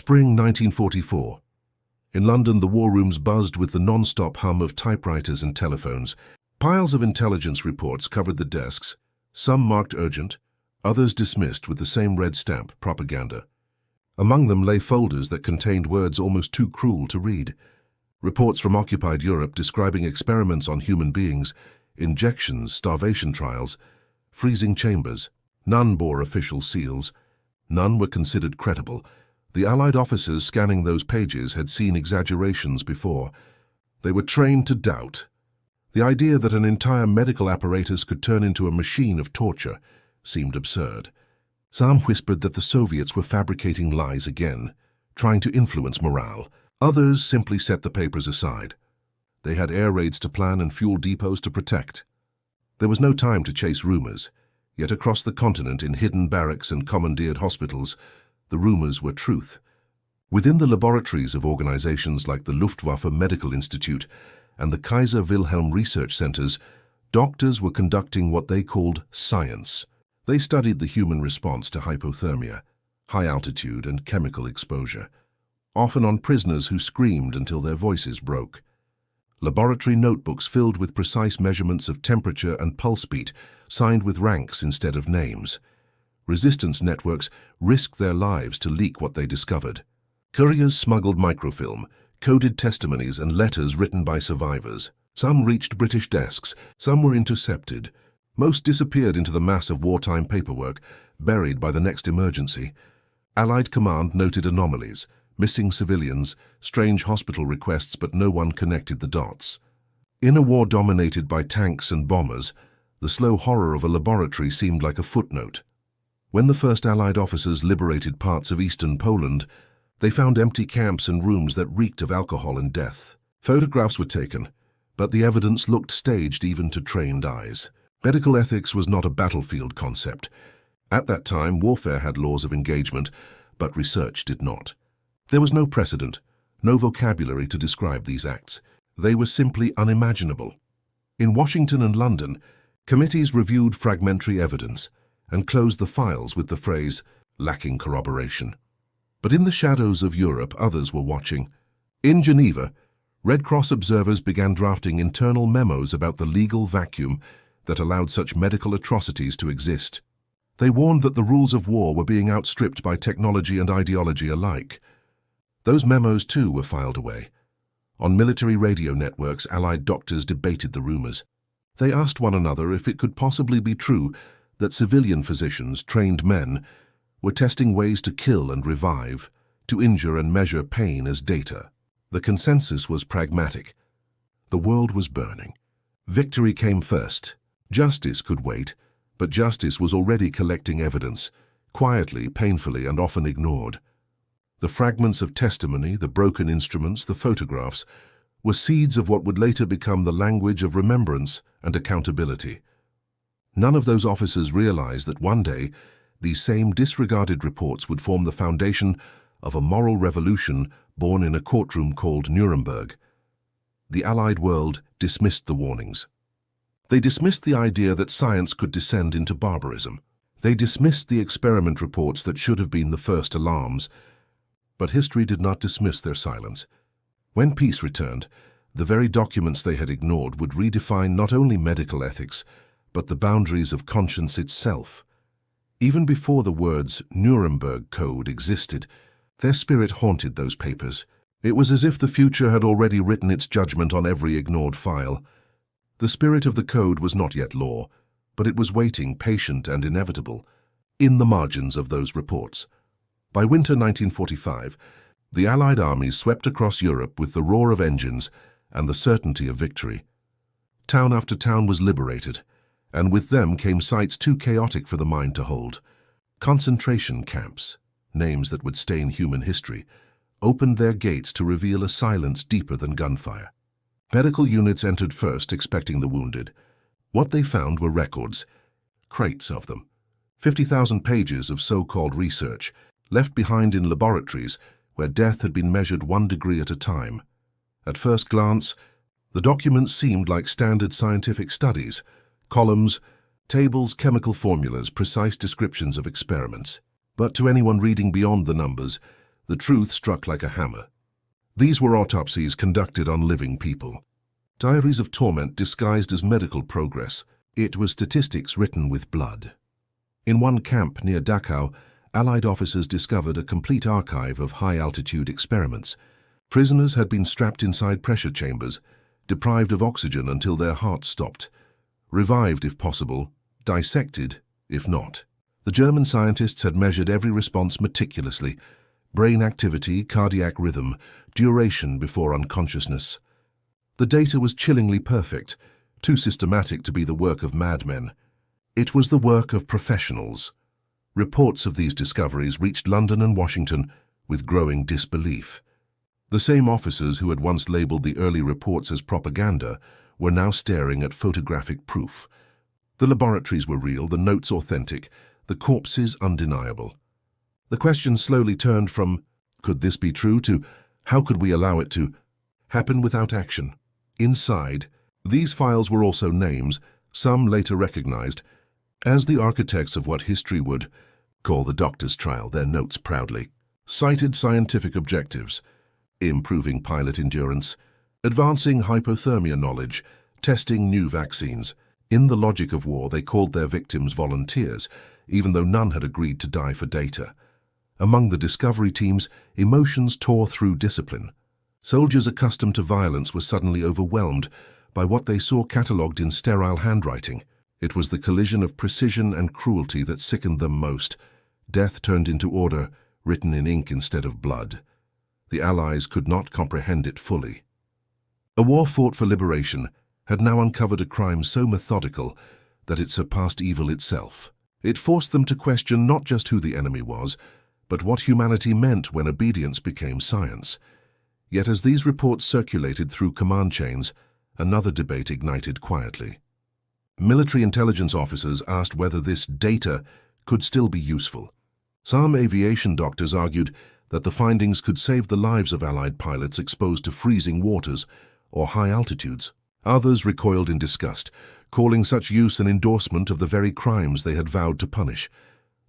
Spring 1944. In London, the war rooms buzzed with the non-stop hum of typewriters and telephones. Piles of intelligence reports covered the desks, some marked urgent, others dismissed with the same red stamp, propaganda. Among them lay folders that contained words almost too cruel to read. Reports from occupied Europe describing experiments on human beings, injections, starvation trials, freezing chambers. None bore official seals. None were considered credible. The Allied officers scanning those pages had seen exaggerations before. They were trained to doubt. The idea that an entire medical apparatus could turn into a machine of torture seemed absurd. Some whispered that the Soviets were fabricating lies again, trying to influence morale. Others simply set the papers aside. They had air raids to plan and fuel depots to protect. There was no time to chase rumors, yet across the continent in hidden barracks and commandeered hospitals, the rumors were truth. Within the laboratories of organizations like the Luftwaffe Medical Institute and the Kaiser Wilhelm Research Centers, doctors were conducting what they called science. They studied the human response to hypothermia, high altitude and chemical exposure, often on prisoners who screamed until their voices broke. Laboratory notebooks filled with precise measurements of temperature and pulse beat, signed with ranks instead of names. Resistance networks risked their lives to leak what they discovered. Couriers smuggled microfilm, coded testimonies and letters written by survivors. Some reached British desks, some were intercepted. Most disappeared into the mass of wartime paperwork, buried by the next emergency. Allied command noted anomalies, missing civilians, strange hospital requests, but no one connected the dots. In a war dominated by tanks and bombers, the slow horror of a laboratory seemed like a footnote. When the first Allied officers liberated parts of eastern Poland, they found empty camps and rooms that reeked of alcohol and death. Photographs were taken, but the evidence looked staged even to trained eyes. Medical ethics was not a battlefield concept. At that time, warfare had laws of engagement, but research did not. There was no precedent, no vocabulary to describe these acts. They were simply unimaginable. In Washington and London, committees reviewed fragmentary evidence and closed the files with the phrase, lacking corroboration. But in the shadows of Europe, others were watching. In Geneva, Red Cross observers began drafting internal memos about the legal vacuum that allowed such medical atrocities to exist. They warned that the rules of war were being outstripped by technology and ideology alike. Those memos, too, were filed away. On military radio networks, Allied doctors debated the rumors. They asked one another if it could possibly be true that civilian physicians, trained men, were testing ways to kill and revive, to injure and measure pain as data. The consensus was pragmatic. The world was burning. Victory came first. Justice could wait, but justice was already collecting evidence, quietly, painfully, and often ignored. The fragments of testimony, the broken instruments, the photographs, were seeds of what would later become the language of remembrance and accountability. None of those officers realized that one day, these same disregarded reports would form the foundation of a moral revolution born in a courtroom called Nuremberg. The Allied world dismissed the warnings. They dismissed the idea that science could descend into barbarism. They dismissed the experiment reports that should have been the first alarms. But history did not dismiss their silence. When peace returned, the very documents they had ignored would redefine not only medical ethics, but the boundaries of conscience itself. Even before the words Nuremberg Code existed, their spirit haunted those papers. It was as if the future had already written its judgment on every ignored file. The spirit of the code was not yet law, but it was waiting, patient and inevitable, in the margins of those reports. By winter 1945, the Allied armies swept across Europe with the roar of engines and the certainty of victory. Town after town was liberated, and with them came sights too chaotic for the mind to hold. Concentration camps, names that would stain human history, opened their gates to reveal a silence deeper than gunfire. Medical units entered first, expecting the wounded. What they found were records, crates of them, 50,000 pages of so-called research, left behind in laboratories where death had been measured 1 degree at a time. At first glance, the documents seemed like standard scientific studies, columns, tables, chemical formulas, precise descriptions of experiments. But to anyone reading beyond the numbers, the truth struck like a hammer. These were autopsies conducted on living people. Diaries of torment disguised as medical progress. It was statistics written with blood. In one camp near Dachau, Allied officers discovered a complete archive of high-altitude experiments. Prisoners had been strapped inside pressure chambers, deprived of oxygen until their hearts stopped, revived if possible, dissected if not. The German scientists had measured every response meticulously: brain activity, cardiac rhythm, duration before unconsciousness. The data was chillingly perfect, too systematic to be the work of madmen. It was the work of professionals. Reports of these discoveries reached London and Washington with growing disbelief. The same officers who had once labeled the early reports as propaganda were now staring at photographic proof. The laboratories were real, the notes authentic, the corpses undeniable. The question slowly turned from, could this be true, to, how could we allow it to happen without action? Inside, these files were also names, some later recognized, as the architects of what history would call the doctor's trial, their notes proudly cited scientific objectives: improving pilot endurance, advancing hypothermia knowledge, testing new vaccines. In the logic of war, they called their victims volunteers, even though none had agreed to die for data. Among the discovery teams, emotions tore through discipline. Soldiers accustomed to violence were suddenly overwhelmed by what they saw catalogued in sterile handwriting. It was the collision of precision and cruelty that sickened them most. Death turned into order, written in ink instead of blood. The Allies could not comprehend it fully. A war fought for liberation had now uncovered a crime so methodical that it surpassed evil itself. It forced them to question not just who the enemy was, but what humanity meant when obedience became science. Yet as these reports circulated through command chains, another debate ignited quietly. Military intelligence officers asked whether this data could still be useful. Some aviation doctors argued that the findings could save the lives of Allied pilots exposed to freezing waters or high altitudes. Others recoiled in disgust, calling such use an endorsement of the very crimes they had vowed to punish.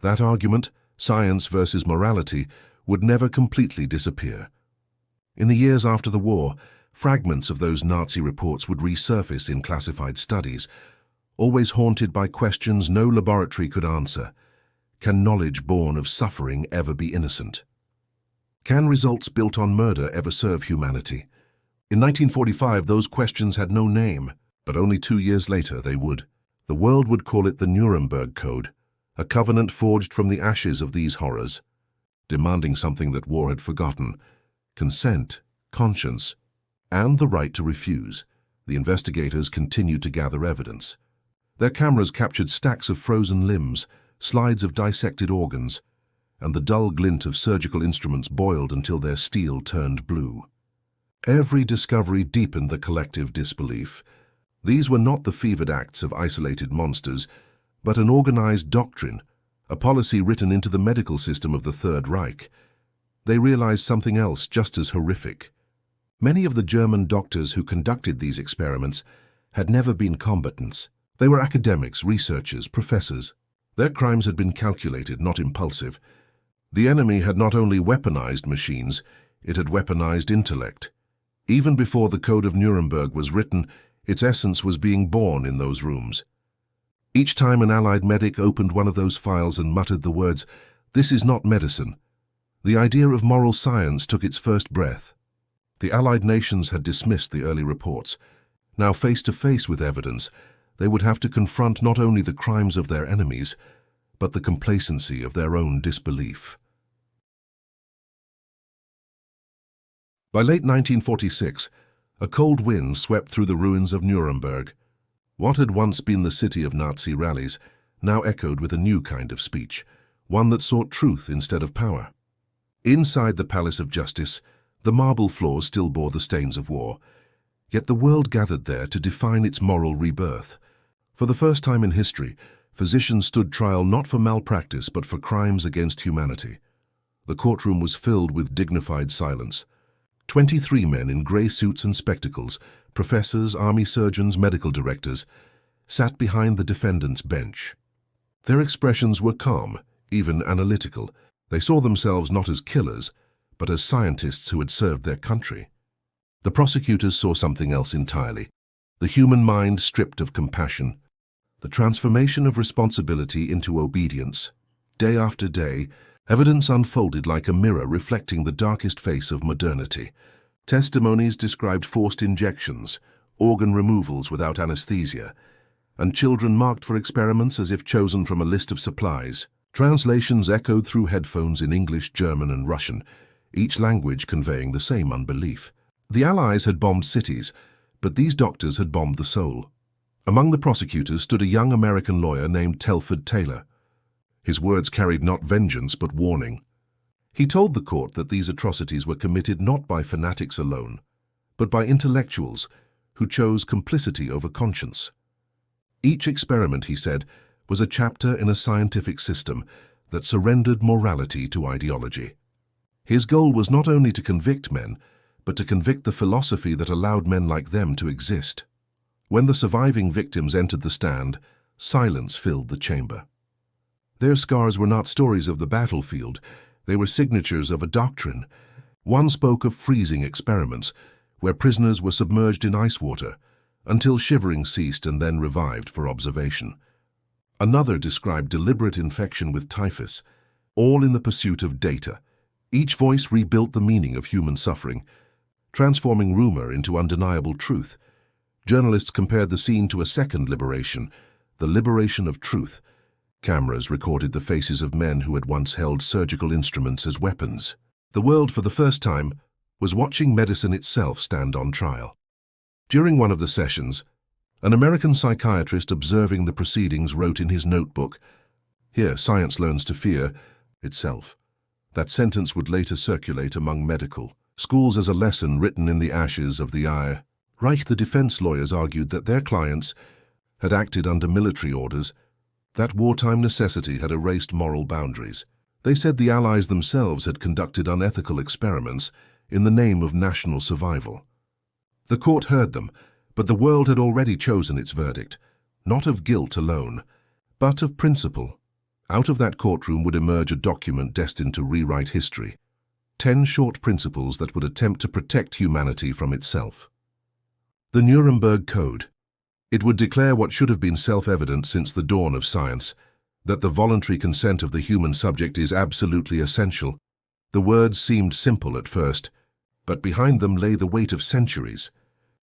That argument, science versus morality, would never completely disappear. In the years after the war, fragments of those Nazi reports would resurface in classified studies, always haunted by questions no laboratory could answer. Can knowledge born of suffering ever be innocent? Can results built on murder ever serve humanity? In 1945, those questions had no name, but only 2 years later they would. The world would call it the Nuremberg Code, a covenant forged from the ashes of these horrors, demanding something that war had forgotten: consent, conscience, and the right to refuse. The investigators continued to gather evidence. Their cameras captured stacks of frozen limbs, slides of dissected organs, and the dull glint of surgical instruments boiled until their steel turned blue. Every discovery deepened the collective disbelief. These were not the fevered acts of isolated monsters, but an organized doctrine, a policy written into the medical system of the Third Reich. They realized something else just as horrific. Many of the German doctors who conducted these experiments had never been combatants. They were academics, researchers, professors. Their crimes had been calculated, not impulsive. The enemy had not only weaponized machines, it had weaponized intellect. Even before the Code of Nuremberg was written, its essence was being born in those rooms. Each time an Allied medic opened one of those files and muttered the words, "This is not medicine," the idea of moral science took its first breath. The Allied nations had dismissed the early reports. Now face to face with evidence, they would have to confront not only the crimes of their enemies, but the complacency of their own disbelief. By late 1946, a cold wind swept through the ruins of Nuremberg. What had once been the city of Nazi rallies now echoed with a new kind of speech, one that sought truth instead of power. Inside the Palace of Justice, the marble floors still bore the stains of war, yet the world gathered there to define its moral rebirth. For the first time in history, physicians stood trial not for malpractice but for crimes against humanity. The courtroom was filled with dignified silence. 23 men in grey suits and spectacles, professors, army surgeons, medical directors, sat behind the defendant's bench. Their expressions were calm, even analytical. They saw themselves not as killers, but as scientists who had served their country. The prosecutors saw something else entirely: the human mind stripped of compassion, the transformation of responsibility into obedience. Day after day, evidence unfolded like a mirror reflecting the darkest face of modernity. Testimonies described forced injections, organ removals without anesthesia, and children marked for experiments as if chosen from a list of supplies. Translations echoed through headphones in English, German, and Russian, each language conveying the same unbelief. The Allies had bombed cities, but these doctors had bombed the soul. Among the prosecutors stood a young American lawyer named Telford Taylor. His words carried not vengeance but warning. He told the court that these atrocities were committed not by fanatics alone, but by intellectuals who chose complicity over conscience. Each experiment, he said, was a chapter in a scientific system that surrendered morality to ideology. His goal was not only to convict men, but to convict the philosophy that allowed men like them to exist. When the surviving victims entered the stand, silence filled the chamber. Their scars were not stories of the battlefield, they were signatures of a doctrine. One spoke of freezing experiments, where prisoners were submerged in ice water, until shivering ceased and then revived for observation. Another described deliberate infection with typhus, all in the pursuit of data. Each voice rebuilt the meaning of human suffering, transforming rumor into undeniable truth. Journalists compared the scene to a second liberation, the liberation of truth. Cameras recorded the faces of men who had once held surgical instruments as weapons. The world, for the first time, was watching medicine itself stand on trial. During one of the sessions, an American psychiatrist observing the proceedings wrote in his notebook, "Here, science learns to fear itself." That sentence would later circulate among medical schools as a lesson written in the ashes of the ire. Reich, the defense lawyers, argued that their clients had acted under military orders, that wartime necessity had erased moral boundaries. They said the Allies themselves had conducted unethical experiments in the name of national survival. The court heard them, but the world had already chosen its verdict, not of guilt alone, but of principle. Out of that courtroom would emerge a document destined to rewrite history. 10 short principles that would attempt to protect humanity from itself. The Nuremberg Code. It would declare what should have been self-evident since the dawn of science, that the voluntary consent of the human subject is absolutely essential. The words seemed simple at first, but behind them lay the weight of centuries.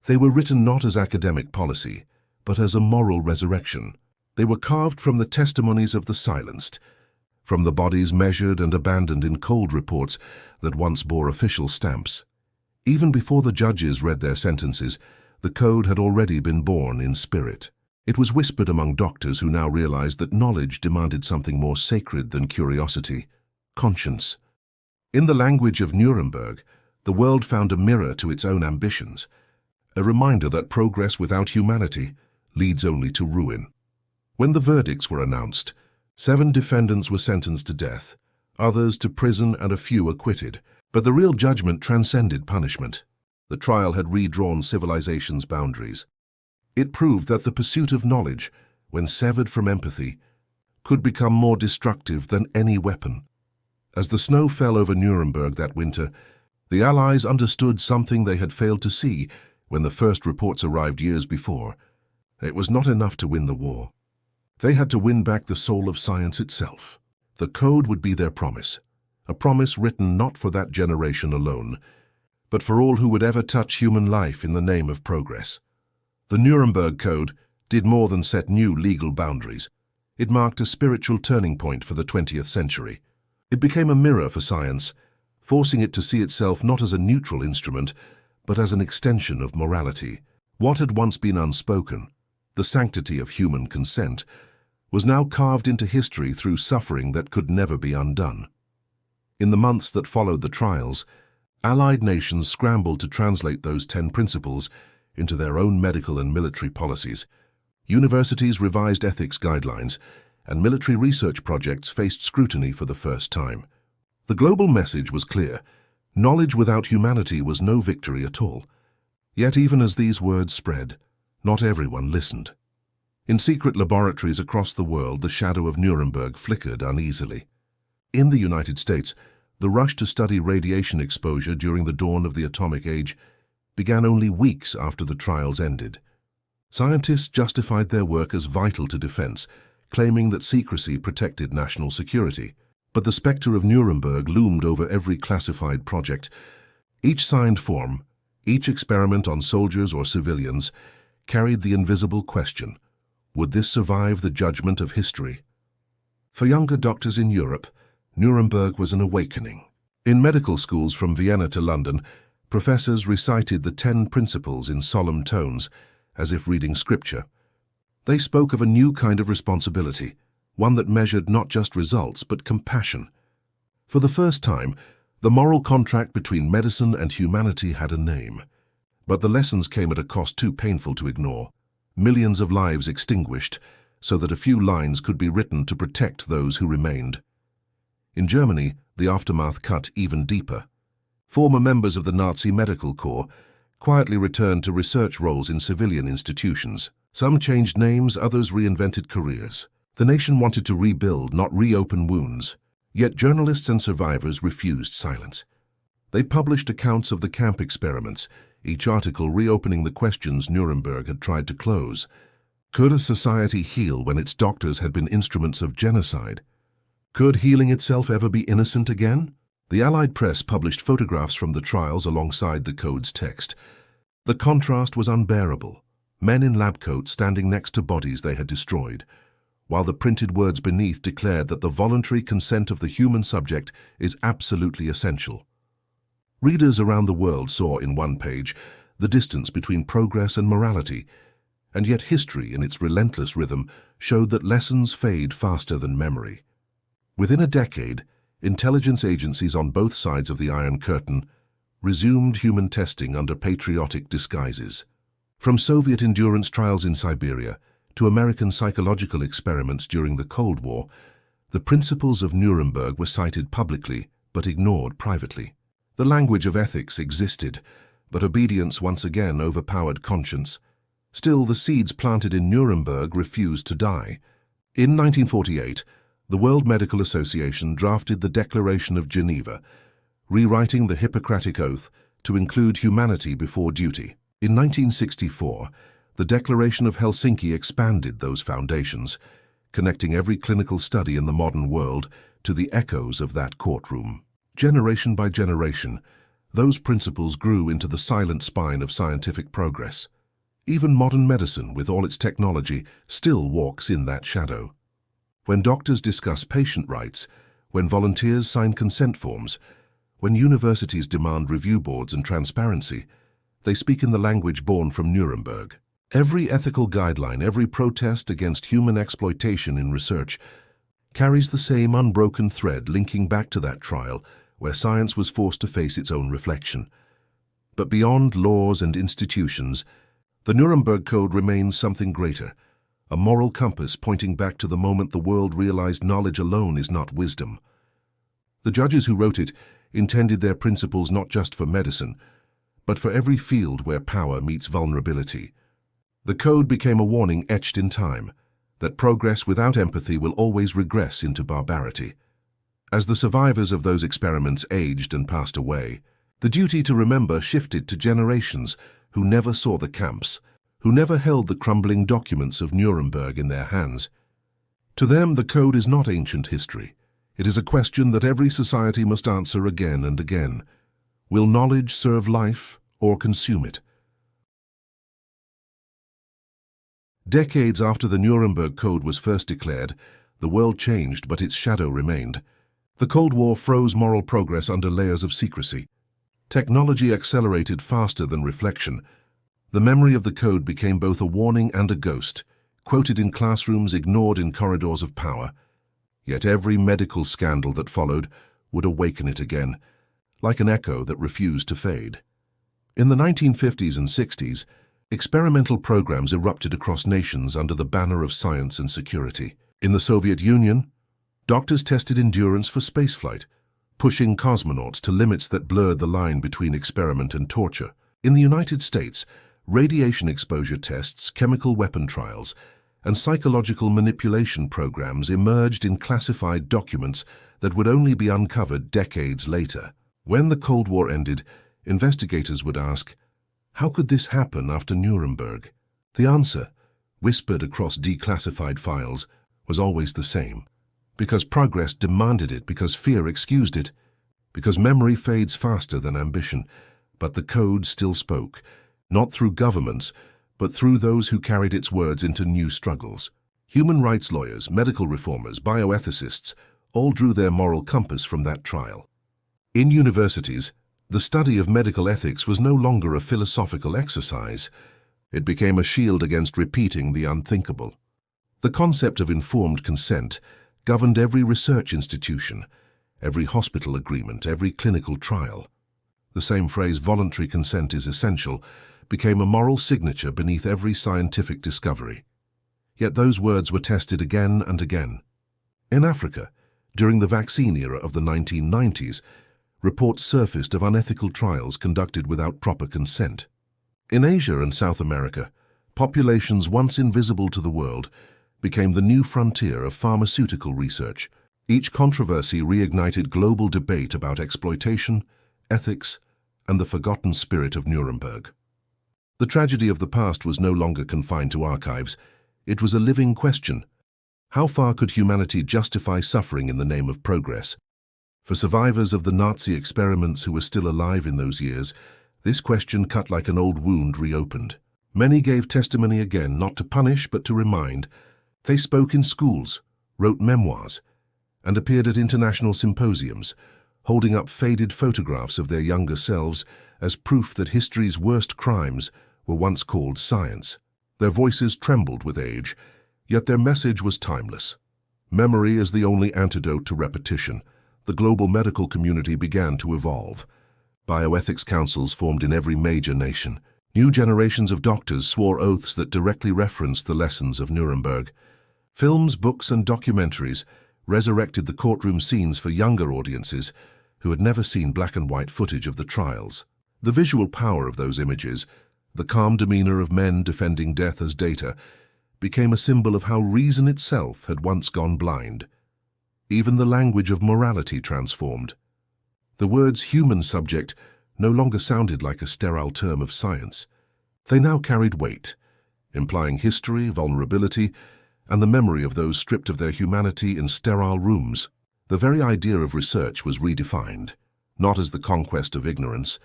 They were written not as academic policy, but as a moral resurrection. They were carved from the testimonies of the silenced, from the bodies measured and abandoned in cold reports that once bore official stamps. Even before the judges read their sentences, the code had already been born in spirit. It was whispered among doctors who now realized that knowledge demanded something more sacred than curiosity: conscience. In the language of Nuremberg, the world found a mirror to its own ambitions, a reminder that progress without humanity leads only to ruin. When the verdicts were announced, 7 defendants were sentenced to death, others to prison, and a few acquitted. But the real judgment transcended punishment. The trial had redrawn civilization's boundaries. It proved that the pursuit of knowledge, when severed from empathy, could become more destructive than any weapon. As the snow fell over Nuremberg that winter, the Allies understood something they had failed to see when the first reports arrived years before. It was not enough to win the war. They had to win back the soul of science itself. The code would be their promise, a promise written not for that generation alone, but for all who would ever touch human life in the name of progress. The Nuremberg Code did more than set new legal boundaries. It marked a spiritual turning point for the 20th century. It became a mirror for science, forcing it to see itself not as a neutral instrument, but as an extension of morality. What had once been unspoken, the sanctity of human consent, was now carved into history through suffering that could never be undone. In the months that followed the trials, Allied nations scrambled to translate those 10 principles into their own medical and military policies. Universities revised ethics guidelines, and military research projects faced scrutiny for the first time. The global message was clear: knowledge without humanity was no victory at all. Yet even as these words spread, not everyone listened. In secret laboratories across the world, the shadow of Nuremberg flickered uneasily. In the United States, The rush to study radiation exposure during the dawn of the atomic age began only weeks after the trials ended. Scientists justified their work as vital to defense, claiming that secrecy protected national security. But the specter of Nuremberg loomed over every classified project. Each signed form, each experiment on soldiers or civilians, carried the invisible question: would this survive the judgment of history? For younger doctors in Europe, Nuremberg was an awakening. In medical schools from Vienna to London, professors recited the 10 principles in solemn tones, as if reading scripture. They spoke of a new kind of responsibility, one that measured not just results but compassion. For the first time, the moral contract between medicine and humanity had a name. But the lessons came at a cost too painful to ignore. Millions of lives extinguished, so that a few lines could be written to protect those who remained. In Germany, the aftermath cut even deeper. Former members of the Nazi medical corps quietly returned to research roles in civilian institutions. Some changed names, others reinvented careers. The nation wanted to rebuild, not reopen wounds. Yet journalists and survivors refused silence. They published accounts of the camp experiments, each article reopening the questions Nuremberg had tried to close. Could a society heal when its doctors had been instruments of genocide? Could healing itself ever be innocent again? The Allied press published photographs from the trials alongside the code's text. The contrast was unbearable. Men in lab coats standing next to bodies they had destroyed, while the printed words beneath declared that the voluntary consent of the human subject is absolutely essential. Readers around the world saw in one page the distance between progress and morality, and yet history, in its relentless rhythm, showed that lessons fade faster than memory. Within a decade, intelligence agencies on both sides of the Iron Curtain resumed human testing under patriotic disguises. From Soviet endurance trials in Siberia to American psychological experiments during the Cold War, the principles of Nuremberg were cited publicly but ignored privately. The language of ethics existed, but obedience once again overpowered conscience. Still, the seeds planted in Nuremberg refused to die. In 1948, the World Medical Association drafted the Declaration of Geneva, rewriting the Hippocratic Oath to include humanity before duty. In 1964, the Declaration of Helsinki expanded those foundations, connecting every clinical study in the modern world to the echoes of that courtroom. Generation by generation, those principles grew into the silent spine of scientific progress. Even modern medicine, with all its technology, still walks in that shadow. When doctors discuss patient rights, when volunteers sign consent forms, when universities demand review boards and transparency, they speak in the language born from Nuremberg. Every ethical guideline, every protest against human exploitation in research carries the same unbroken thread linking back to that trial where science was forced to face its own reflection. But beyond laws and institutions, the Nuremberg Code remains something greater, a moral compass pointing back to the moment the world realized knowledge alone is not wisdom. The judges who wrote it intended their principles not just for medicine, but for every field where power meets vulnerability. The code became a warning etched in time, that progress without empathy will always regress into barbarity. As the survivors of those experiments aged and passed away, the duty to remember shifted to generations who never saw the camps, who never held the crumbling documents of Nuremberg in their hands. To them, the code is not ancient history. It is a question that every society must answer again and again. Will knowledge serve life or consume it? Decades after the Nuremberg Code was first declared, the world changed, but its shadow remained. The Cold War froze moral progress under layers of secrecy. Technology accelerated faster than reflection. The memory of the code became both a warning and a ghost, quoted in classrooms, ignored in corridors of power. Yet every medical scandal that followed would awaken it again, like an echo that refused to fade. In the 1950s and 60s, experimental programs erupted across nations under the banner of science and security. In the Soviet Union, doctors tested endurance for spaceflight, pushing cosmonauts to limits that blurred the line between experiment and torture. In the United States, radiation exposure tests, chemical weapon trials, and psychological manipulation programs emerged in classified documents that would only be uncovered decades later. When the Cold War ended, investigators would ask, how could this happen after Nuremberg? The answer, whispered across declassified files, was always the same. Because progress demanded it, because fear excused it, because memory fades faster than ambition. But the code still spoke, not through governments, but through those who carried its words into new struggles. Human rights lawyers, medical reformers, bioethicists, all drew their moral compass from that trial. In universities, the study of medical ethics was no longer a philosophical exercise. It became a shield against repeating the unthinkable. The concept of informed consent governed every research institution, every hospital agreement, every clinical trial. The same phrase, voluntary consent is essential, became a moral signature beneath every scientific discovery. Yet those words were tested again and again. In Africa, during the vaccine era of the 1990s, reports surfaced of unethical trials conducted without proper consent. In Asia and South America, populations once invisible to the world became the new frontier of pharmaceutical research. Each controversy reignited global debate about exploitation, ethics, and the forgotten spirit of Nuremberg. The tragedy of the past was no longer confined to archives. It was a living question. How far could humanity justify suffering in the name of progress? For survivors of the Nazi experiments who were still alive in those years, this question cut like an old wound reopened. Many gave testimony again, not to punish but to remind. They spoke in schools, wrote memoirs, and appeared at international symposiums, holding up faded photographs of their younger selves as proof that history's worst crimes were once called science. Their voices trembled with age, yet their message was timeless. Memory is the only antidote to repetition. The global medical community began to evolve. Bioethics councils formed in every major nation. New generations of doctors swore oaths that directly referenced the lessons of Nuremberg. Films, books, and documentaries resurrected the courtroom scenes for younger audiences who had never seen black and white footage of the trials. The visual power of those images, the calm demeanor of men defending death as data, became a symbol of how reason itself had once gone blind. Even the language of morality transformed. The words human subject no longer sounded like a sterile term of science. They now carried weight, implying history, vulnerability, and the memory of those stripped of their humanity in sterile rooms. The very idea of research was redefined, not as the conquest of ignorance,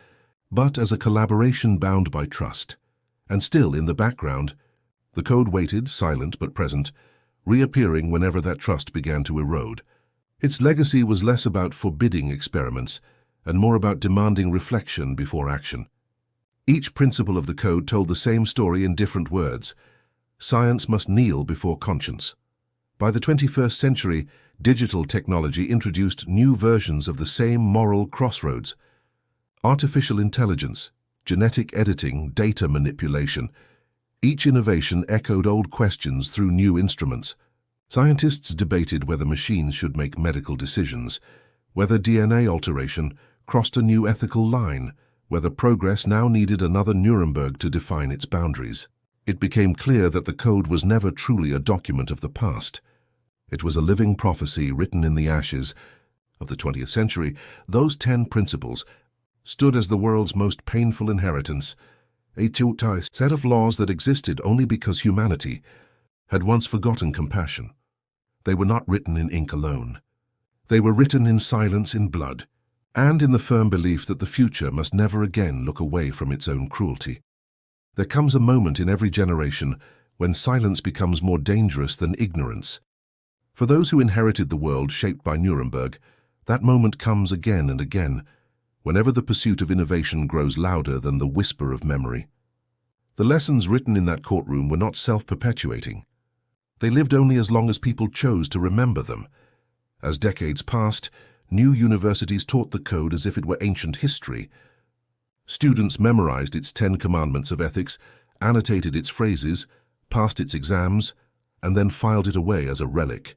but as a collaboration bound by trust. And still, in the background, the code waited, silent but present, reappearing whenever that trust began to erode. Its legacy was less about forbidding experiments and more about demanding reflection before action. Each principle of the code told the same story in different words. Science must kneel before conscience. By the 21st century, digital technology introduced new versions of the same moral crossroads. Artificial intelligence, genetic editing, data manipulation. Each innovation echoed old questions through new instruments. Scientists debated whether machines should make medical decisions, whether DNA alteration crossed a new ethical line, whether progress now needed another Nuremberg to define its boundaries. It became clear that the code was never truly a document of the past. It was a living prophecy written in the ashes of the 20th century. Those 10 principles stood as the world's most painful inheritance, a set of laws that existed only because humanity had once forgotten compassion. They were not written in ink alone. They were written in silence, in blood, and in the firm belief that the future must never again look away from its own cruelty. There comes a moment in every generation when silence becomes more dangerous than ignorance. For those who inherited the world shaped by Nuremberg, that moment comes again and again, whenever the pursuit of innovation grows louder than the whisper of memory. The lessons written in that courtroom were not self-perpetuating. They lived only as long as people chose to remember them. As decades passed, new universities taught the code as if it were ancient history. Students memorized its 10 commandments of ethics, annotated its phrases, passed its exams, and then filed it away as a relic.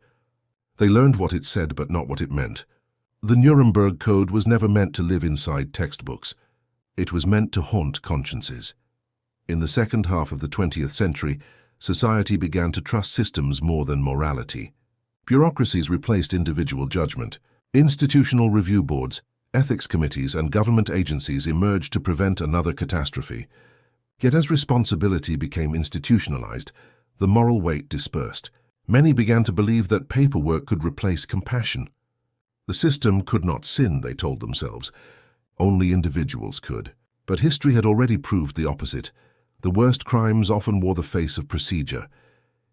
They learned what it said but not what it meant. The Nuremberg Code was never meant to live inside textbooks. It was meant to haunt consciences. In the second half of the 20th century, society began to trust systems more than morality. Bureaucracies replaced individual judgment. Institutional review boards, ethics committees, and government agencies emerged to prevent another catastrophe. Yet as responsibility became institutionalized, the moral weight dispersed. Many began to believe that paperwork could replace compassion. The system could not sin, they told themselves. Only individuals could. But history had already proved the opposite. The worst crimes often wore the face of procedure.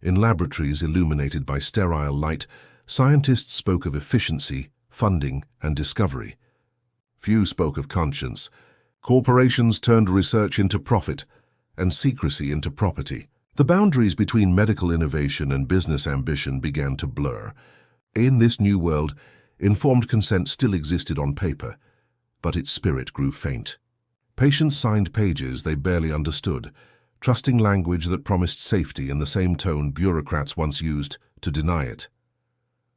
In laboratories illuminated by sterile light, scientists spoke of efficiency, funding, and discovery. Few spoke of conscience. Corporations turned research into profit and secrecy into property. The boundaries between medical innovation and business ambition began to blur. In this new world, informed consent still existed on paper, but its spirit grew faint. Patients signed pages they barely understood, trusting language that promised safety in the same tone bureaucrats once used to deny it.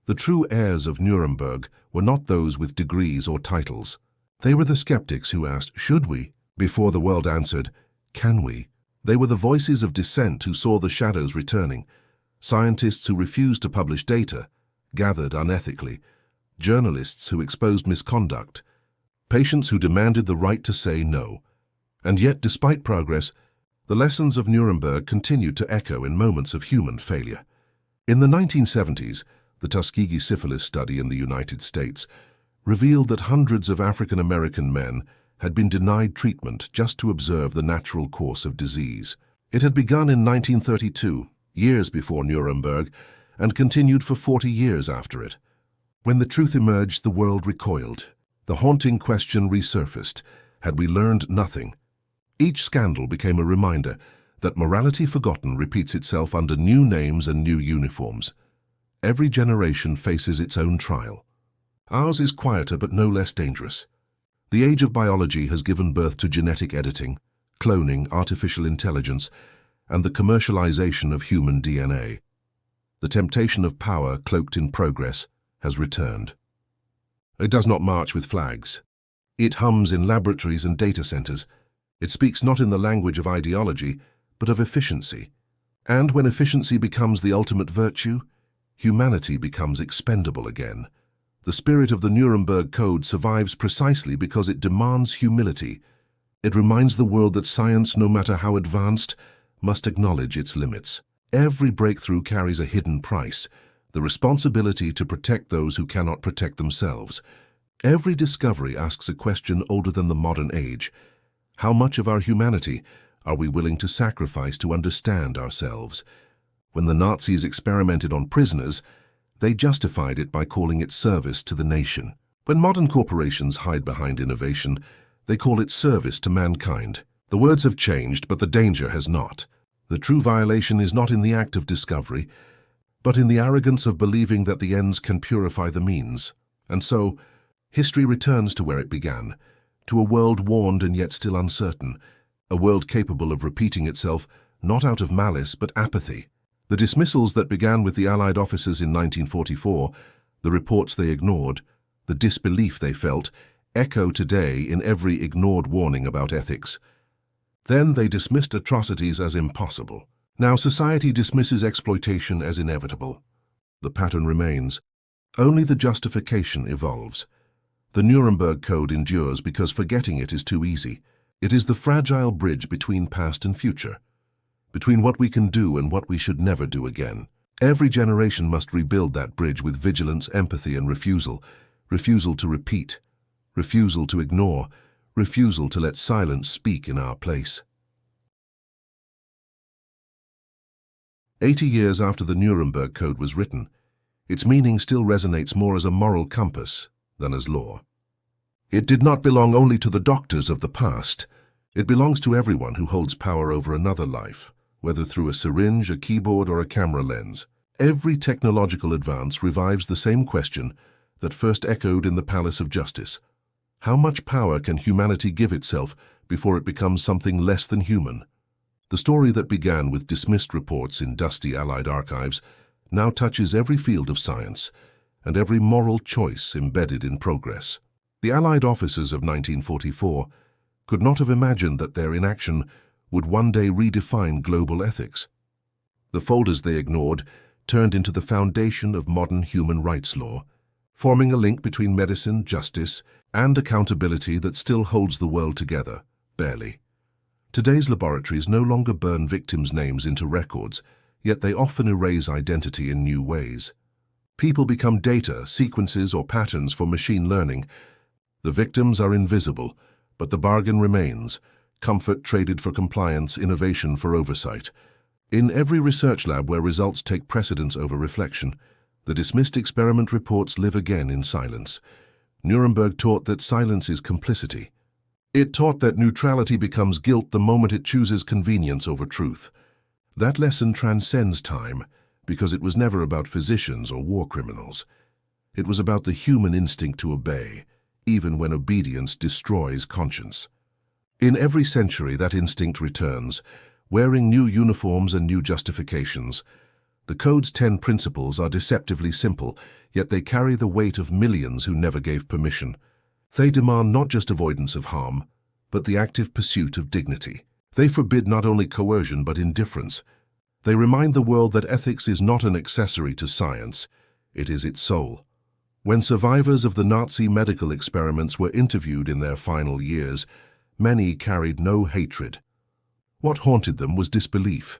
The true heirs of Nuremberg were not those with degrees or titles. They were the skeptics who asked, "Should we?" before the world answered, "Can we?" They were the voices of dissent who saw the shadows returning, scientists who refused to publish data, gathered unethically, journalists who exposed misconduct, patients who demanded the right to say no. And yet, despite progress, the lessons of Nuremberg continued to echo in moments of human failure. In the 1970s, the Tuskegee syphilis study in the United States revealed that hundreds of African American men had been denied treatment just to observe the natural course of disease. It had begun in 1932, years before Nuremberg, and continued for 40 years after it. When the truth emerged, the world recoiled. The haunting question resurfaced: had we learned nothing? Each scandal became a reminder that morality forgotten repeats itself under new names and new uniforms. Every generation faces its own trial. Ours is quieter but no less dangerous. The age of biology has given birth to genetic editing, cloning, artificial intelligence, and the commercialization of human DNA. The temptation of power, cloaked in progress, has returned. It does not march with flags. It hums in laboratories and data centers. It speaks not in the language of ideology, but of efficiency. And when efficiency becomes the ultimate virtue, humanity becomes expendable again. The spirit of the Nuremberg Code survives precisely because it demands humility. It reminds the world that science, no matter how advanced, must acknowledge its limits. Every breakthrough carries a hidden price, the responsibility to protect those who cannot protect themselves. Every discovery asks a question older than the modern age. How much of our humanity are we willing to sacrifice to understand ourselves? When the Nazis experimented on prisoners, they justified it by calling it service to the nation. When modern corporations hide behind innovation, they call it service to mankind. The words have changed, but the danger has not. The true violation is not in the act of discovery, but in the arrogance of believing that the ends can purify the means. And so, history returns to where it began, to a world warned and yet still uncertain, a world capable of repeating itself not out of malice but apathy. The dismissals that began with the Allied officers in 1944, the reports they ignored, the disbelief they felt, echo today in every ignored warning about ethics. Then they dismissed atrocities as impossible. Now society dismisses exploitation as inevitable. The pattern remains. Only the justification evolves. The Nuremberg Code endures because forgetting it is too easy. It is the fragile bridge between past and future, between what we can do and what we should never do again. Every generation must rebuild that bridge with vigilance, empathy, and refusal. Refusal to repeat, refusal to ignore, refusal to let silence speak in our place. 80 years after the Nuremberg Code was written, its meaning still resonates more as a moral compass than as law. It did not belong only to the doctors of the past. It belongs to everyone who holds power over another life, whether through a syringe, a keyboard, or a camera lens. Every technological advance revives the same question that first echoed in the Palace of Justice. How much power can humanity give itself before it becomes something less than human? The story that began with dismissed reports in dusty Allied archives now touches every field of science and every moral choice embedded in progress. The Allied officers of 1944 could not have imagined that their inaction would one day redefine global ethics. The folders they ignored turned into the foundation of modern human rights law. forming a link between medicine, justice, and accountability that still holds the world together, barely. Today's laboratories no longer burn victims' names into records, yet they often erase identity in new ways. People become data, sequences, or patterns for machine learning. The victims are invisible, but the bargain remains: comfort traded for compliance, innovation for oversight. In every research lab where results take precedence over reflection, the dismissed experiment reports live again in silence. Nuremberg taught that silence is complicity. It taught that neutrality becomes guilt the moment it chooses convenience over truth. That lesson transcends time, because it was never about physicians or war criminals. It was about the human instinct to obey, even when obedience destroys conscience. In every century, that instinct returns, wearing new uniforms and new justifications. The Code's 10 principles are deceptively simple, yet they carry the weight of millions who never gave permission. They demand not just avoidance of harm, but the active pursuit of dignity. They forbid not only coercion but indifference. They remind the world that ethics is not an accessory to science, it is its soul. When survivors of the Nazi medical experiments were interviewed in their final years, many carried no hatred. What haunted them was disbelief,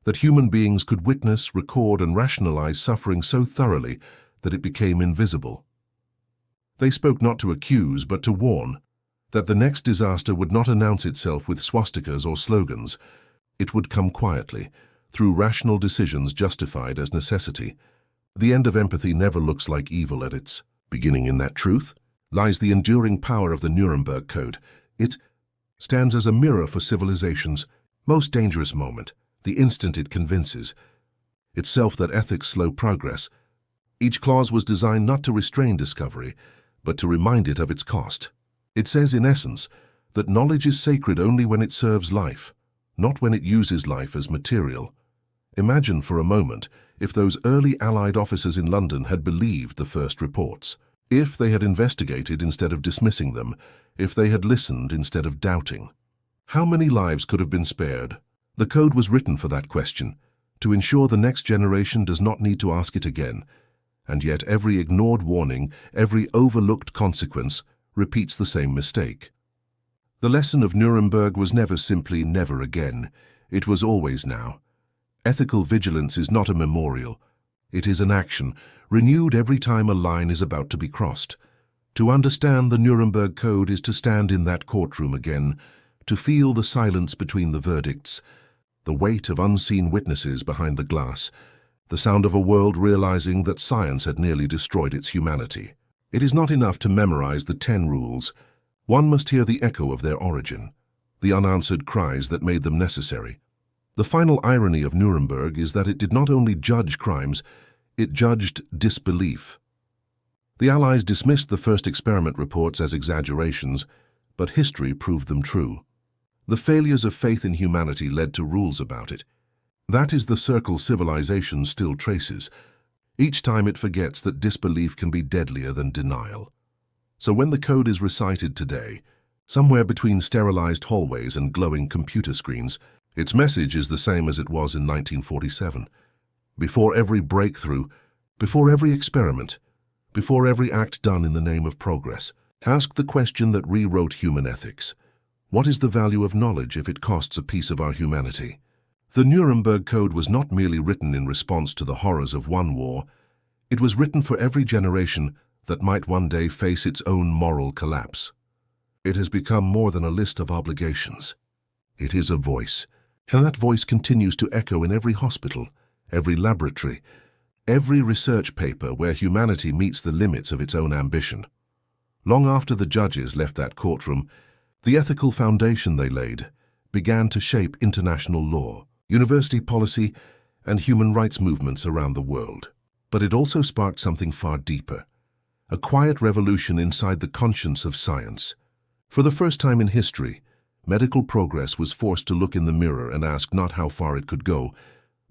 that human beings could witness, record, and rationalize suffering so thoroughly that it became invisible. They spoke not to accuse, but to warn, that the next disaster would not announce itself with swastikas or slogans. It would come quietly, through rational decisions justified as necessity. The end of empathy never looks like evil at its beginning. In that truth lies the enduring power of the Nuremberg Code. It stands as a mirror for civilization's most dangerous moment, the instant it convinces itself that ethics slow progress. Each clause was designed not to restrain discovery, but to remind it of its cost. It says, in essence, that knowledge is sacred only when it serves life, not when it uses life as material. Imagine for a moment if those early Allied officers in London had believed the first reports, if they had investigated instead of dismissing them, if they had listened instead of doubting. How many lives could have been spared? The Code was written for that question, to ensure the next generation does not need to ask it again. And yet every ignored warning, every overlooked consequence, repeats the same mistake. The lesson of Nuremberg was never simply never again. It was always now. Ethical vigilance is not a memorial. It is an action, renewed every time a line is about to be crossed. To understand the Nuremberg Code is to stand in that courtroom again, to feel the silence between the verdicts, the weight of unseen witnesses behind the glass, the sound of a world realizing that science had nearly destroyed its humanity. It is not enough to memorize the 10 rules. One must hear the echo of their origin, the unanswered cries that made them necessary. The final irony of Nuremberg is that it did not only judge crimes, it judged disbelief. The Allies dismissed the first experiment reports as exaggerations, but history proved them true. The failures of faith in humanity led to rules about it. That is the circle civilization still traces. Each time it forgets that disbelief can be deadlier than denial. So when the Code is recited today, somewhere between sterilized hallways and glowing computer screens, its message is the same as it was in 1947. Before every breakthrough, before every experiment, before every act done in the name of progress, ask the question that rewrote human ethics. What is the value of knowledge if it costs a piece of our humanity? The Nuremberg Code was not merely written in response to the horrors of one war. It was written for every generation that might one day face its own moral collapse. It has become more than a list of obligations. It is a voice, and that voice continues to echo in every hospital, every laboratory, every research paper where humanity meets the limits of its own ambition. Long after the judges left that courtroom, the ethical foundation they laid began to shape international law, university policy, and human rights movements around the world. But it also sparked something far deeper, a quiet revolution inside the conscience of science. For the first time in history, medical progress was forced to look in the mirror and ask not how far it could go,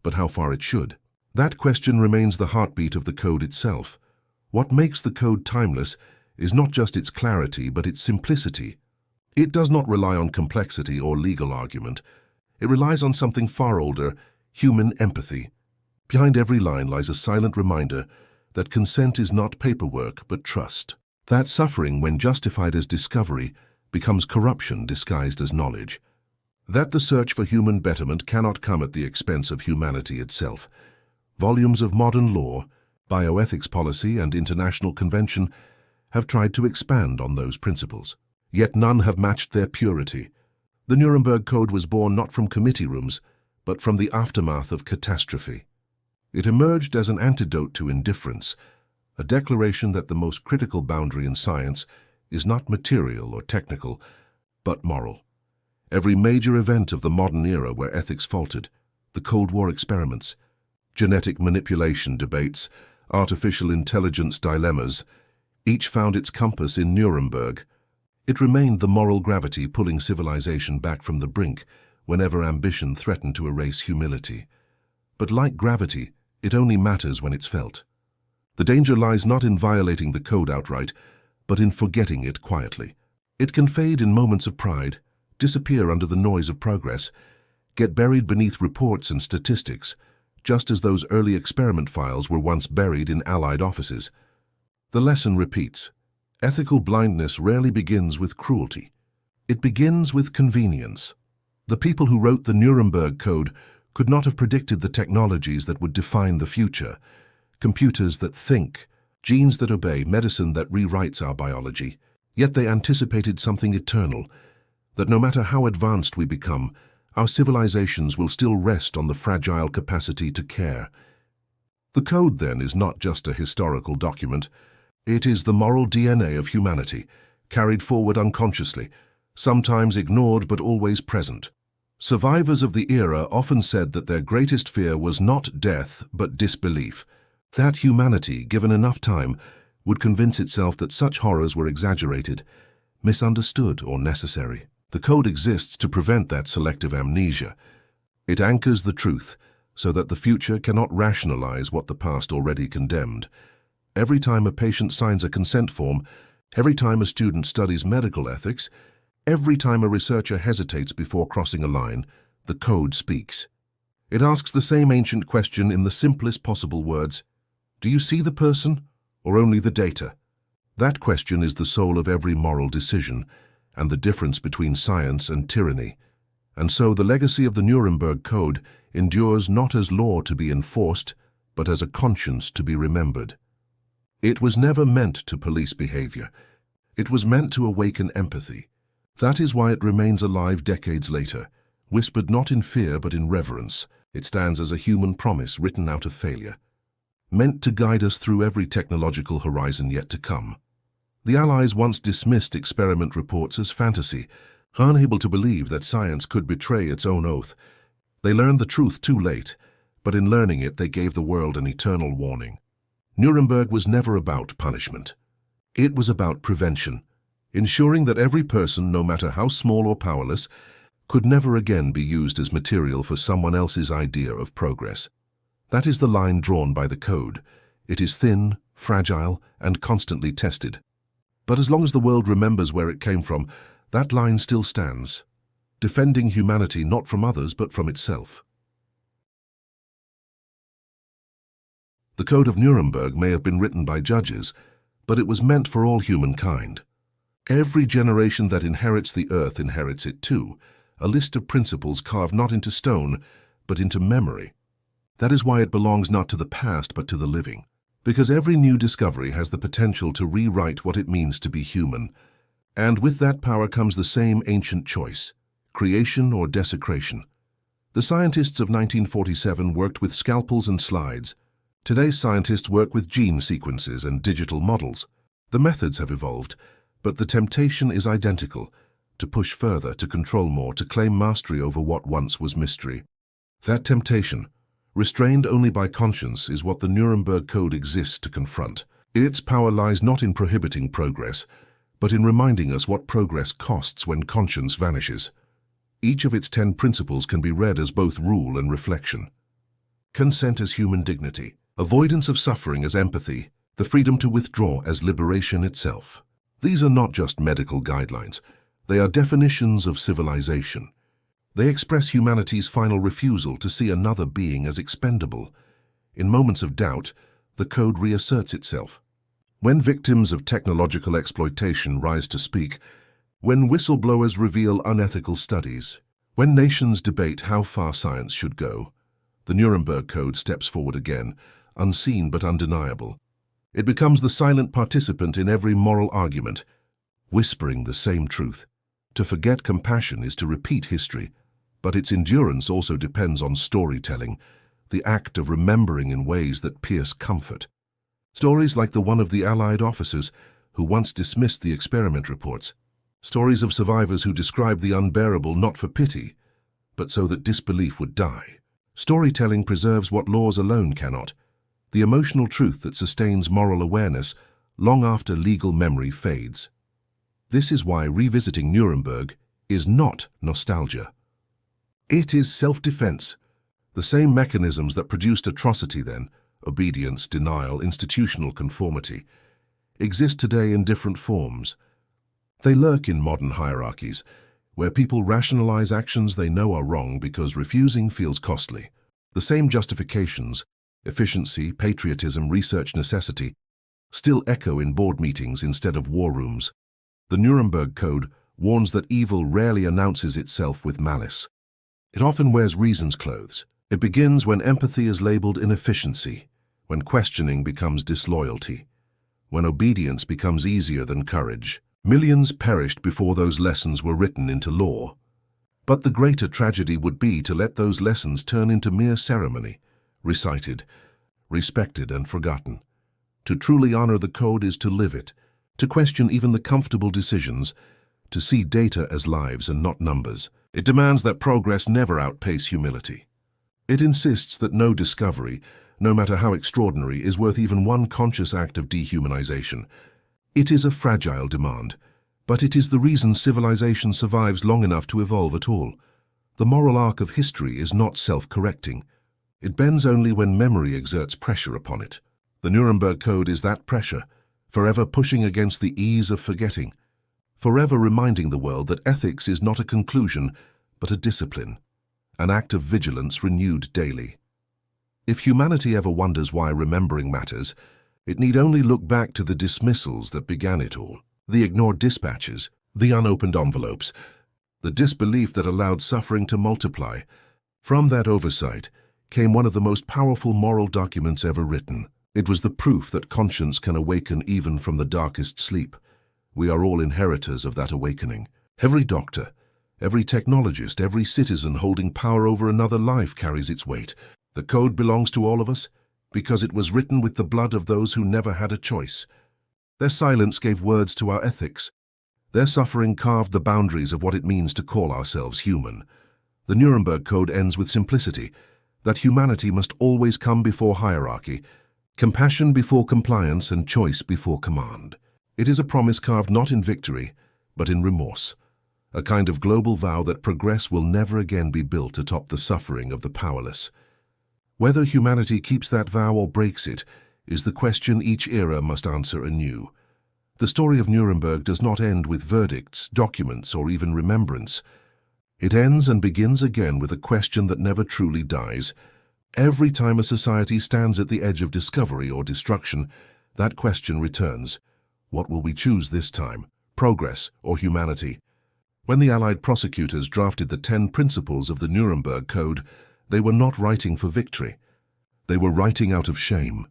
but how far it should. That question remains the heartbeat of the Code itself. What makes the Code timeless is not just its clarity, but its simplicity. It does not rely on complexity or legal argument. It relies on something far older, human empathy. Behind every line lies a silent reminder that consent is not paperwork but trust. That suffering, when justified as discovery, becomes corruption disguised as knowledge. That the search for human betterment cannot come at the expense of humanity itself. Volumes of modern law, bioethics policy, and international convention have tried to expand on those principles. Yet none have matched their purity. The Nuremberg Code was born not from committee rooms, but from the aftermath of catastrophe. It emerged as an antidote to indifference, a declaration that the most critical boundary in science is not material or technical, but moral. Every major event of the modern era where ethics faltered, the Cold War experiments, genetic manipulation debates, artificial intelligence dilemmas, each found its compass in Nuremberg. It remained the moral gravity pulling civilization back from the brink whenever ambition threatened to erase humility. But like gravity, it only matters when it's felt. The danger lies not in violating the code outright, but in forgetting it quietly. It can fade in moments of pride, disappear under the noise of progress, get buried beneath reports and statistics, just as those early experiment files were once buried in Allied offices. The lesson repeats. Ethical blindness rarely begins with cruelty. It begins with convenience. The people who wrote the Nuremberg Code could not have predicted the technologies that would define the future. Computers that think, genes that obey, medicine that rewrites our biology. Yet they anticipated something eternal, that no matter how advanced we become, our civilizations will still rest on the fragile capacity to care. The code, then, is not just a historical document. It is the moral DNA of humanity, carried forward unconsciously, sometimes ignored but always present. Survivors of the era often said that their greatest fear was not death but disbelief. That humanity, given enough time, would convince itself that such horrors were exaggerated, misunderstood, or necessary. The code exists to prevent that selective amnesia. It anchors the truth so that the future cannot rationalize what the past already condemned. Every time a patient signs a consent form, every time a student studies medical ethics, every time a researcher hesitates before crossing a line, the code speaks. It asks the same ancient question in the simplest possible words. Do you see the person, or only the data? That question is the soul of every moral decision, and the difference between science and tyranny. And so the legacy of the Nuremberg Code endures not as law to be enforced, but as a conscience to be remembered. It was never meant to police behavior. It was meant to awaken empathy. That is why it remains alive decades later, whispered not in fear but in reverence. It stands as a human promise written out of failure, meant to guide us through every technological horizon yet to come. The Allies once dismissed experiment reports as fantasy, unable to believe that science could betray its own oath. They learned the truth too late, but in learning it they gave the world an eternal warning. Nuremberg was never about punishment. It was about prevention, ensuring that every person, no matter how small or powerless, could never again be used as material for someone else's idea of progress. That is the line drawn by the code. It is thin, fragile, and constantly tested. But as long as the world remembers where it came from, that line still stands, defending humanity not from others but from itself. The Code of Nuremberg may have been written by judges, but it was meant for all humankind. Every generation that inherits the earth inherits it too, a list of principles carved not into stone, but into memory. That is why it belongs not to the past but to the living, because every new discovery has the potential to rewrite what it means to be human. And with that power comes the same ancient choice, creation or desecration. The scientists of 1947 worked with scalpels and slides. Today's scientists work with gene sequences and digital models. The methods have evolved, but the temptation is identical, to push further, to control more, to claim mastery over what once was mystery. That temptation, restrained only by conscience, is what the Nuremberg Code exists to confront. Its power lies not in prohibiting progress, but in reminding us what progress costs when conscience vanishes. Each of its 10 principles can be read as both rule and reflection. Consent as human dignity, avoidance of suffering as empathy, the freedom to withdraw as liberation itself. These are not just medical guidelines. They are definitions of civilization. They express humanity's final refusal to see another being as expendable. In moments of doubt, the code reasserts itself. When victims of technological exploitation rise to speak, when whistleblowers reveal unethical studies, when nations debate how far science should go, the Nuremberg Code steps forward again, unseen but undeniable. It becomes the silent participant in every moral argument, whispering the same truth. To forget compassion is to repeat history, but its endurance also depends on storytelling, the act of remembering in ways that pierce comfort. Stories like the one of the Allied officers who once dismissed the experiment reports. Stories of survivors who described the unbearable not for pity, but so that disbelief would die. Storytelling preserves what laws alone cannot, the emotional truth that sustains moral awareness long after legal memory fades. This is why revisiting Nuremberg is not nostalgia. It is self-defense. The same mechanisms that produced atrocity then, obedience, denial, institutional conformity, exist today in different forms. They lurk in modern hierarchies, where people rationalize actions they know are wrong because refusing feels costly. The same justifications, efficiency, patriotism, research necessity, still echo in board meetings instead of war rooms. The Nuremberg Code warns that evil rarely announces itself with malice. It often wears reason's clothes. It begins when empathy is labeled inefficiency, when questioning becomes disloyalty, when obedience becomes easier than courage. Millions perished before those lessons were written into law. But the greater tragedy would be to let those lessons turn into mere ceremony, recited, respected and forgotten. To truly honor the code is to live it, to question even the comfortable decisions, to see data as lives and not numbers. It demands that progress never outpace humility. It insists that no discovery, no matter how extraordinary, is worth even one conscious act of dehumanization. It is a fragile demand, but it is the reason civilization survives long enough to evolve at all. The moral arc of history is not self-correcting. It bends only when memory exerts pressure upon it. The Nuremberg Code is that pressure, forever pushing against the ease of forgetting, forever reminding the world that ethics is not a conclusion, but a discipline, an act of vigilance renewed daily. If humanity ever wonders why remembering matters, it need only look back to the dismissals that began it all, the ignored dispatches, the unopened envelopes, the disbelief that allowed suffering to multiply. From that oversight came one of the most powerful moral documents ever written. It was the proof that conscience can awaken even from the darkest sleep. We are all inheritors of that awakening. Every doctor, every technologist, every citizen holding power over another life carries its weight. The code belongs to all of us because it was written with the blood of those who never had a choice. Their silence gave words to our ethics. Their suffering carved the boundaries of what it means to call ourselves human. The Nuremberg Code ends with simplicity, that humanity must always come before hierarchy, compassion before compliance and choice before command. It is a promise carved not in victory, but in remorse, a kind of global vow that progress will never again be built atop the suffering of the powerless. Whether humanity keeps that vow or breaks it is the question each era must answer anew. The story of Nuremberg does not end with verdicts, documents, or even remembrance. It ends and begins again with a question that never truly dies. Every time a society stands at the edge of discovery or destruction, that question returns. What will we choose this time, progress or humanity? When the Allied prosecutors drafted the 10 principles of the Nuremberg Code, they were not writing for victory. They were writing out of shame.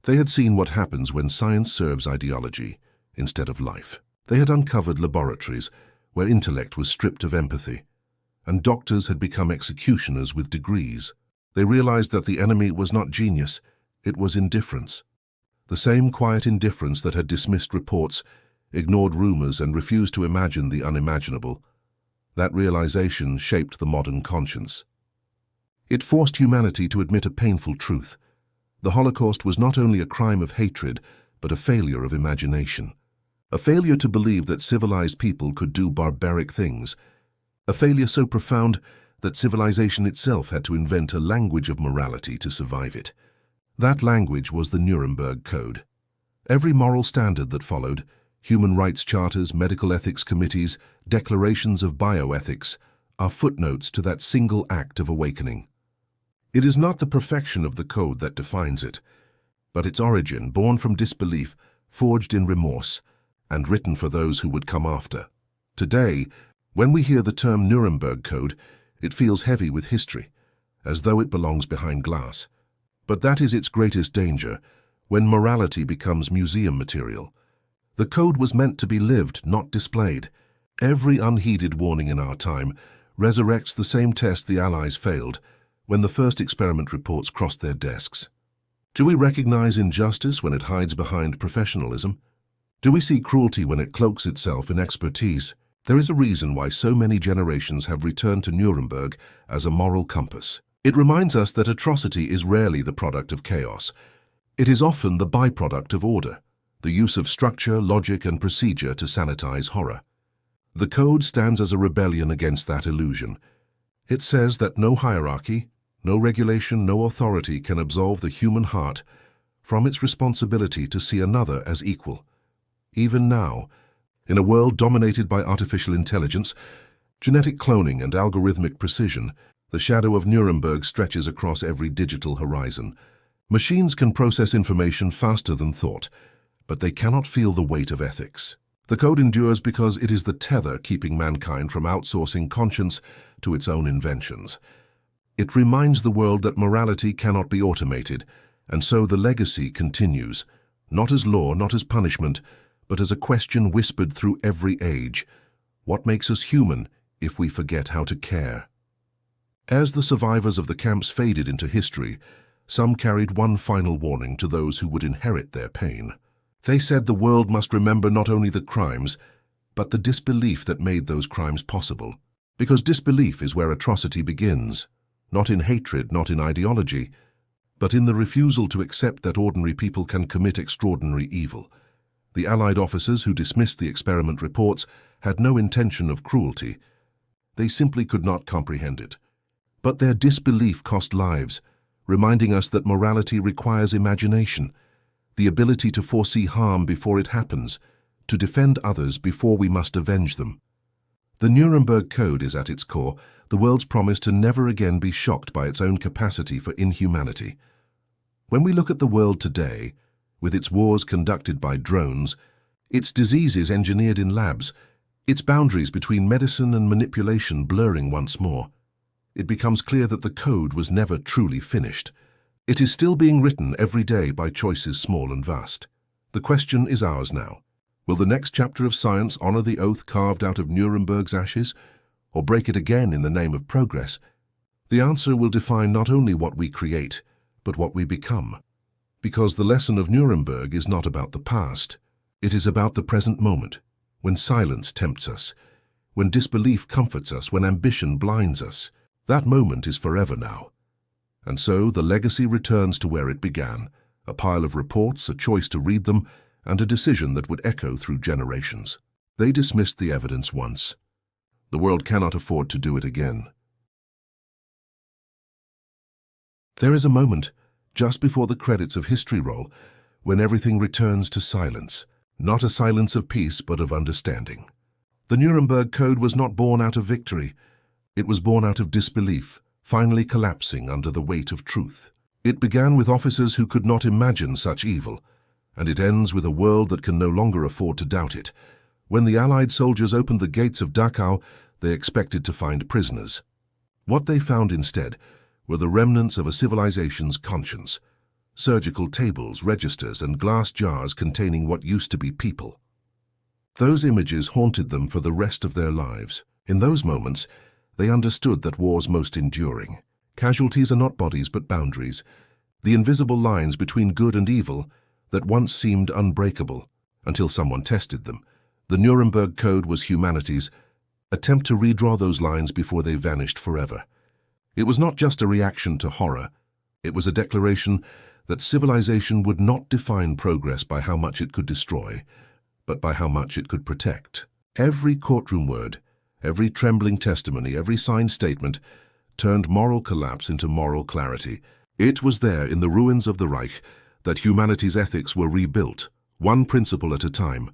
They had seen what happens when science serves ideology instead of life. They had uncovered laboratories where intellect was stripped of empathy, and doctors had become executioners with degrees. They realized that the enemy was not genius, it was indifference. The same quiet indifference that had dismissed reports, ignored rumors, and refused to imagine the unimaginable. That realization shaped the modern conscience. It forced humanity to admit a painful truth. The Holocaust was not only a crime of hatred, but a failure of imagination. A failure to believe that civilized people could do barbaric things. A failure so profound that civilization itself had to invent a language of morality to survive it. That language was the Nuremberg Code. Every moral standard that followed, human rights charters, medical ethics committees, declarations of bioethics, are footnotes to that single act of awakening. It is not the perfection of the code that defines it. but its origin, born from disbelief, forged in remorse, and written for those who would come after. Today, when we hear the term Nuremberg Code, it feels heavy with history, as though it belongs behind glass. But that is its greatest danger, when morality becomes museum material. The code was meant to be lived, not displayed. Every unheeded warning in our time resurrects the same test the Allies failed when the first experiment reports crossed their desks. Do we recognize injustice when it hides behind professionalism? Do we see cruelty when it cloaks itself in expertise? There is a reason why so many generations have returned to Nuremberg as a moral compass. It reminds us that atrocity is rarely the product of chaos. It is often the byproduct of order, the use of structure, logic, and procedure to sanitize horror. The code stands as a rebellion against that illusion. It says that no hierarchy, no regulation, no authority can absolve the human heart from its responsibility to see another as equal. Even now, in a world dominated by artificial intelligence, genetic cloning, and algorithmic precision, the shadow of Nuremberg stretches across every digital horizon. Machines can process information faster than thought, but they cannot feel the weight of ethics. The code endures because it is the tether keeping mankind from outsourcing conscience to its own inventions. It reminds the world that morality cannot be automated, and so the legacy continues, not as law, not as punishment, but as a question whispered through every age. What makes us human if we forget how to care? As the survivors of the camps faded into history, some carried one final warning to those who would inherit their pain. They said the world must remember not only the crimes, but the disbelief that made those crimes possible. Because disbelief is where atrocity begins, not in hatred, not in ideology, but in the refusal to accept that ordinary people can commit extraordinary evil. The Allied officers who dismissed the experiment reports had no intention of cruelty. They simply could not comprehend it. But their disbelief cost lives, reminding us that morality requires imagination, the ability to foresee harm before it happens, to defend others before we must avenge them. The Nuremberg Code is at its core the world's promise to never again be shocked by its own capacity for inhumanity. When we look at the world today, with its wars conducted by drones, its diseases engineered in labs, its boundaries between medicine and manipulation blurring once more, it becomes clear that the code was never truly finished. It is still being written every day by choices small and vast. The question is ours now. Will the next chapter of science honor the oath carved out of Nuremberg's ashes, or break it again in the name of progress? The answer will define not only what we create, but what we become. Because the lesson of Nuremberg is not about the past. It is about the present moment, when silence tempts us, when disbelief comforts us, when ambition blinds us. That moment is forever now. And so the legacy returns to where it began, a pile of reports, a choice to read them, and a decision that would echo through generations. They dismissed the evidence once. The world cannot afford to do it again. There is a moment, just before the credits of history roll, when everything returns to silence, not a silence of peace but of understanding. The Nuremberg Code was not born out of victory. It was born out of disbelief, finally collapsing under the weight of truth. It began with officers who could not imagine such evil, and it ends with a world that can no longer afford to doubt it. When the Allied soldiers opened the gates of Dachau, they expected to find prisoners. What they found instead were the remnants of a civilization's conscience, surgical tables, registers, and glass jars containing what used to be people. Those images haunted them for the rest of their lives. In those moments, they understood that war's most enduring. Casualties are not bodies but boundaries, the invisible lines between good and evil that once seemed unbreakable until someone tested them. The Nuremberg Code was humanity's attempt to redraw those lines before they vanished forever. It was not just a reaction to horror. It was a declaration that civilization would not define progress by how much it could destroy, but by how much it could protect. Every courtroom word, every trembling testimony, every signed statement turned moral collapse into moral clarity. It was there in the ruins of the Reich that humanity's ethics were rebuilt, one principle at a time.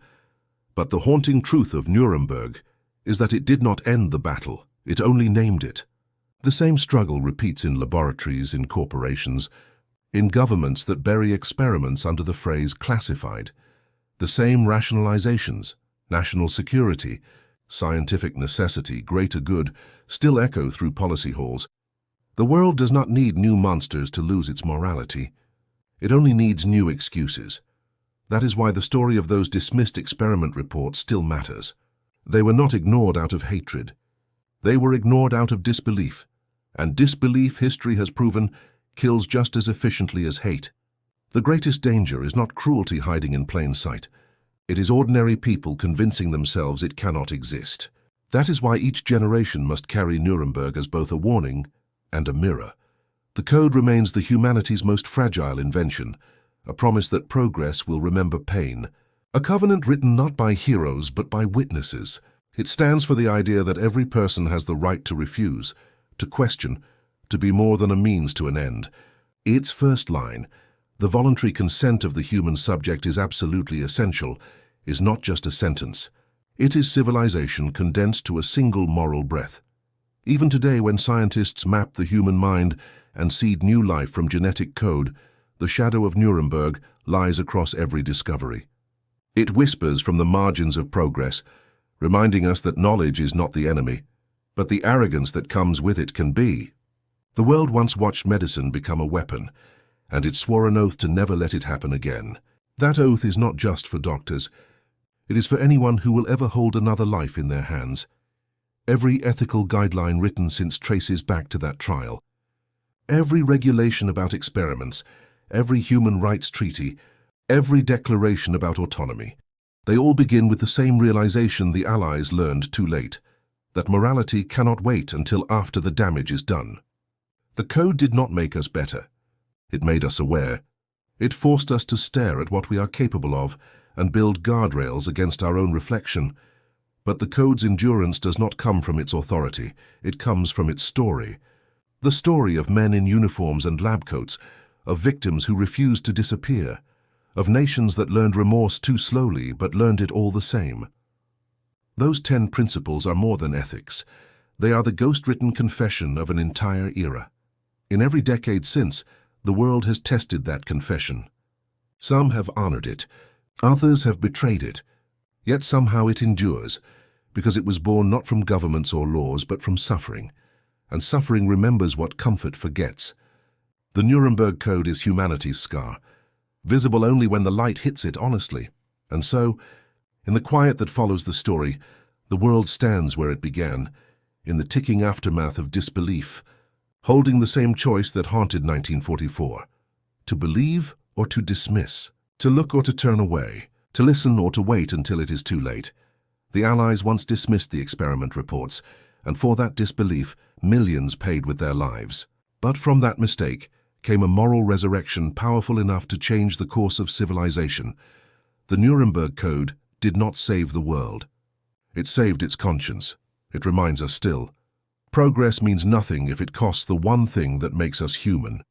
But the haunting truth of Nuremberg is that it did not end the battle, it only named it. The same struggle repeats in laboratories, in corporations, in governments that bury experiments under the phrase classified. The same rationalizations, national security, scientific necessity, greater good, still echo through policy halls. The world does not need new monsters to lose its morality. It only needs new excuses. That is why the story of those dismissed experiment reports still matters. They were not ignored out of hatred. They were ignored out of disbelief. And disbelief, history has proven, kills just as efficiently as hate. The greatest danger is not cruelty hiding in plain sight. It is ordinary people convincing themselves it cannot exist. That is why each generation must carry Nuremberg as both a warning and a mirror. The code remains the humanity's most fragile invention, a promise that progress will remember pain. A covenant written not by heroes but by witnesses. It stands for the idea that every person has the right to refuse, to question, to be more than a means to an end. Its first line, the voluntary consent of the human subject is absolutely essential, is not just a sentence. It is civilization condensed to a single moral breath. Even today, when scientists map the human mind and seed new life from genetic code, the shadow of Nuremberg lies across every discovery. It whispers from the margins of progress, reminding us that knowledge is not the enemy, but the arrogance that comes with it can be. The world once watched medicine become a weapon, and it swore an oath to never let it happen again. That oath is not just for doctors. It is for anyone who will ever hold another life in their hands. Every ethical guideline written since traces back to that trial. Every regulation about experiments, every human rights treaty, every declaration about autonomy. They all begin with the same realization the Allies learned too late, that morality cannot wait until after the damage is done. The code did not make us better. It made us aware. It forced us to stare at what we are capable of and build guardrails against our own reflection. But the code's endurance does not come from its authority. It comes from its story. The story of men in uniforms and lab coats, of victims who refused to disappear, of nations that learned remorse too slowly but learned it all the same. Those 10 principles are more than ethics. They are the ghost-written confession of an entire era. In every decade since, the world has tested that confession. Some have honored it, others have betrayed it, yet somehow it endures, because it was born not from governments or laws but from suffering, and suffering remembers what comfort forgets. The Nuremberg Code is humanity's scar, visible only when the light hits it honestly, and so, in the quiet that follows the story, the world stands where it began, in the ticking aftermath of disbelief, holding the same choice that haunted 1944, to believe or to dismiss, to look or to turn away, to listen or to wait until it is too late. The Allies once dismissed the experiment reports, and for that disbelief, millions paid with their lives. But from that mistake came a moral resurrection powerful enough to change the course of civilization. The Nuremberg Code did not save the world. It saved its conscience. It reminds us still. Progress means nothing if it costs the one thing that makes us human.